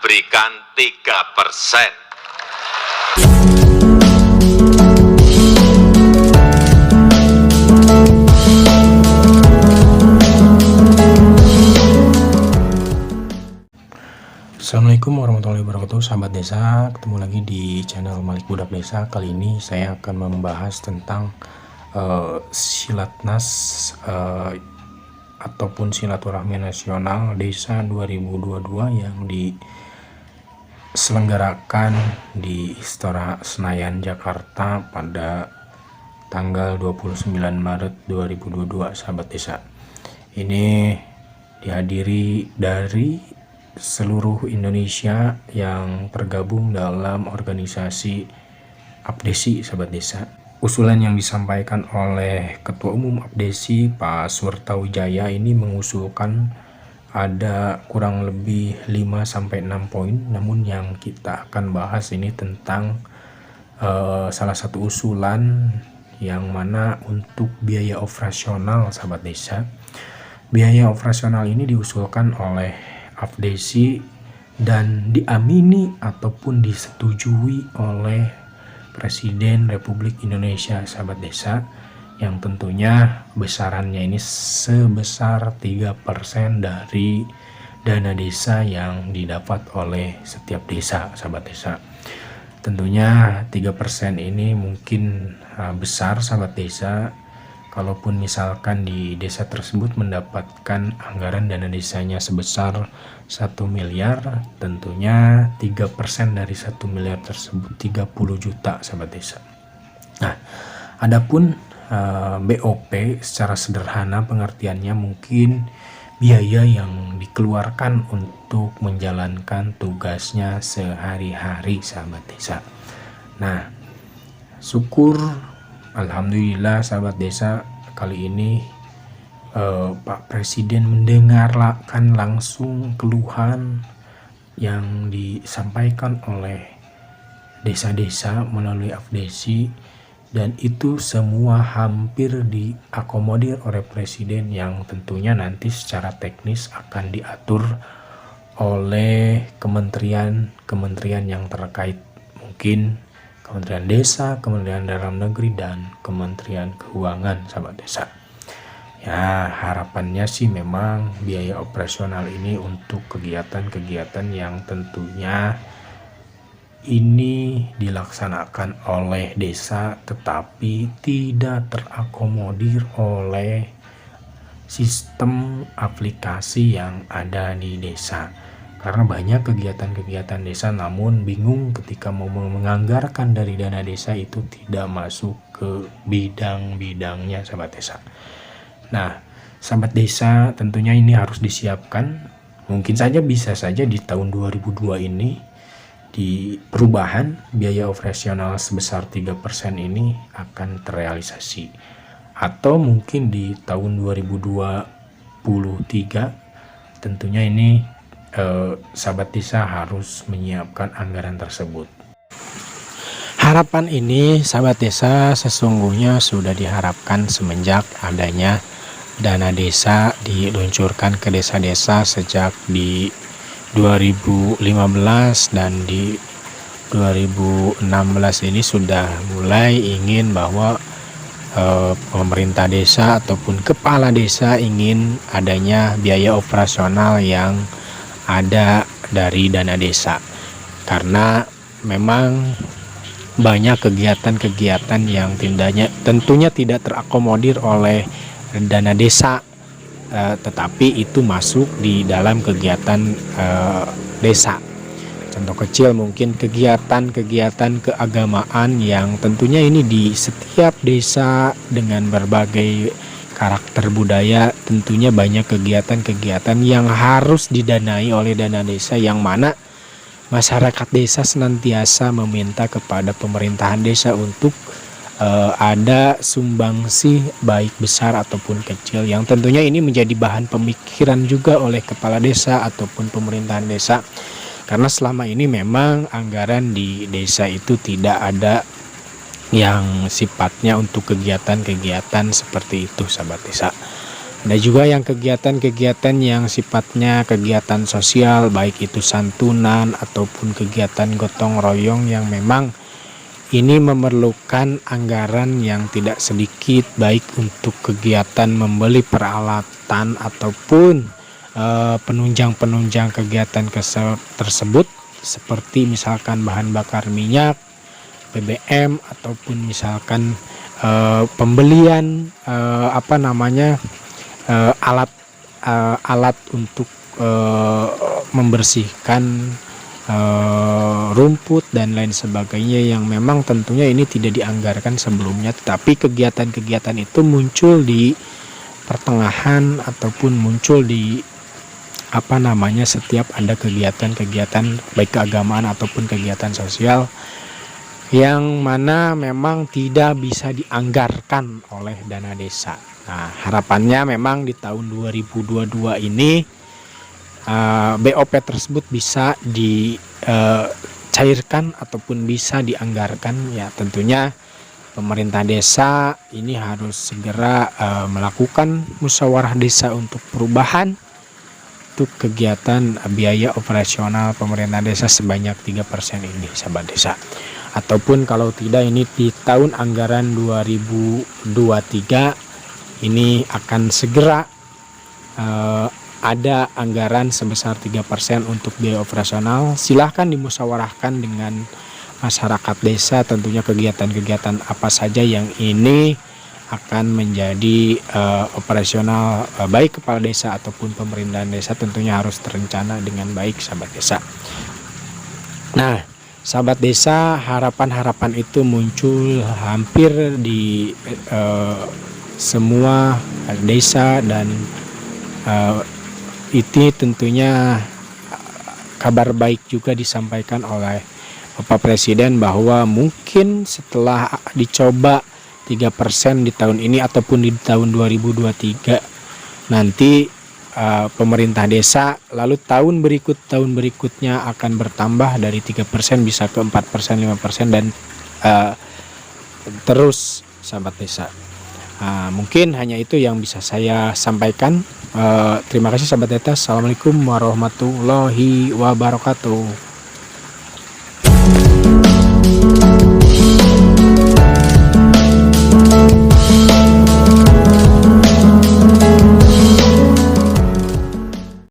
berikan 3%. Assalamualaikum warahmatullahi wabarakatuh, sahabat desa. Ketemu lagi di channel Malik Budak Desa. Kali ini saya akan membahas tentang Silatnas ataupun Silaturahmi Nasional Desa 2022 yang diselenggarakan di Istora Senayan, Jakarta pada tanggal 29 Maret 2022, sahabat desa. Ini dihadiri dari seluruh Indonesia yang tergabung dalam organisasi Apdesi, sahabat desa. Usulan yang disampaikan oleh Ketua Umum Apdesi Pak Surtawijaya ini mengusulkan ada kurang lebih 5-6 poin, namun yang kita akan bahas ini tentang salah satu usulan yang mana untuk biaya operasional, sahabat desa. Biaya operasional ini diusulkan oleh Apdesi dan diamini ataupun disetujui oleh Presiden Republik Indonesia, sahabat desa, yang tentunya besarannya ini sebesar 3% dari dana desa yang didapat oleh setiap desa, sahabat desa. Tentunya 3% ini mungkin besar, sahabat desa. Kalaupun misalkan di desa tersebut mendapatkan anggaran dana desanya sebesar 1 miliar, tentunya 3% dari 1 miliar tersebut 30 juta, sahabat desa. Nah, adapun BOP secara sederhana pengertiannya mungkin biaya yang dikeluarkan untuk menjalankan tugasnya sehari-hari, sahabat desa. Nah, syukur alhamdulillah, sahabat desa, kali ini Pak Presiden mendengarkan langsung keluhan yang disampaikan oleh desa-desa melalui Apdesi, dan itu semua hampir diakomodir oleh Presiden, yang tentunya nanti secara teknis akan diatur oleh kementerian yang terkait, mungkin Kementerian Desa, Kementerian Dalam Negeri, dan Kementerian Keuangan, sahabat desa. Ya, harapannya sih memang biaya operasional ini untuk kegiatan-kegiatan yang tentunya ini dilaksanakan oleh desa tetapi tidak terakomodir oleh sistem aplikasi yang ada di desa. Karena banyak kegiatan-kegiatan desa namun bingung ketika mau menganggarkan dari dana desa itu tidak masuk ke bidang-bidangnya, sahabat desa. Nah, sahabat desa, tentunya ini harus disiapkan. Mungkin saja bisa saja di tahun 2002 ini di perubahan biaya operasional sebesar 3% ini akan terrealisasi. Atau mungkin di tahun 2023 tentunya ini sahabat desa harus menyiapkan anggaran tersebut. Harapan ini, sahabat desa, sesungguhnya sudah diharapkan semenjak adanya dana desa diluncurkan ke desa-desa sejak di 2015, dan di 2016 ini sudah mulai ingin bahwa pemerintah desa ataupun kepala desa ingin adanya biaya operasional yang ada dari dana desa, karena memang banyak kegiatan-kegiatan yang tentunya tidak terakomodir oleh dana desa, tetapi itu masuk di dalam kegiatan desa. Contoh kecil mungkin kegiatan-kegiatan keagamaan yang tentunya ini di setiap desa dengan berbagai karakter budaya, tentunya banyak kegiatan-kegiatan yang harus didanai oleh dana desa, yang mana masyarakat desa senantiasa meminta kepada pemerintahan desa untuk ada sumbangsi baik besar ataupun kecil, yang tentunya ini menjadi bahan pemikiran juga oleh kepala desa ataupun pemerintahan desa, karena selama ini memang anggaran di desa itu tidak ada yang sifatnya untuk kegiatan-kegiatan seperti itu, sahabat desa. Ada juga yang kegiatan-kegiatan yang sifatnya kegiatan sosial, baik itu santunan ataupun kegiatan gotong royong yang memang ini memerlukan anggaran yang tidak sedikit, baik untuk kegiatan membeli peralatan ataupun penunjang kegiatan tersebut, seperti misalkan bahan bakar minyak, BBM, ataupun misalkan pembelian alat untuk membersihkan rumput dan lain sebagainya, yang memang tentunya ini tidak dianggarkan sebelumnya, tetapi kegiatan-kegiatan itu muncul di pertengahan ataupun muncul di setiap ada kegiatan-kegiatan baik keagamaan ataupun kegiatan sosial yang mana memang tidak bisa dianggarkan oleh dana desa. Nah, harapannya memang di tahun 2022 ini BOP tersebut bisa dicairkan ataupun bisa dianggarkan. Ya, tentunya pemerintah desa ini harus segera melakukan musyawarah desa untuk perubahan untuk kegiatan biaya operasional pemerintah desa sebanyak 3% ini, sahabat desa. Ataupun kalau tidak, ini di tahun anggaran 2023 ini akan segera ada anggaran sebesar 3% untuk biaya operasional. Silahkan dimusyawarahkan dengan masyarakat desa, tentunya kegiatan-kegiatan apa saja yang ini akan menjadi operasional, baik kepala desa ataupun pemerintahan desa tentunya harus terencana dengan baik, sahabat desa. Nah, sahabat desa, harapan-harapan itu muncul hampir di semua desa, dan ini tentunya kabar baik juga disampaikan oleh Bapak Presiden bahwa mungkin setelah dicoba 3% di tahun ini ataupun di tahun 2023 nanti pemerintah desa, lalu tahun berikutnya akan bertambah dari 3% bisa ke 4%, 5%, dan terus, sahabat desa. Mungkin hanya itu yang bisa saya sampaikan. Terima kasih, sahabat desa. Assalamualaikum warahmatullahi wabarakatuh.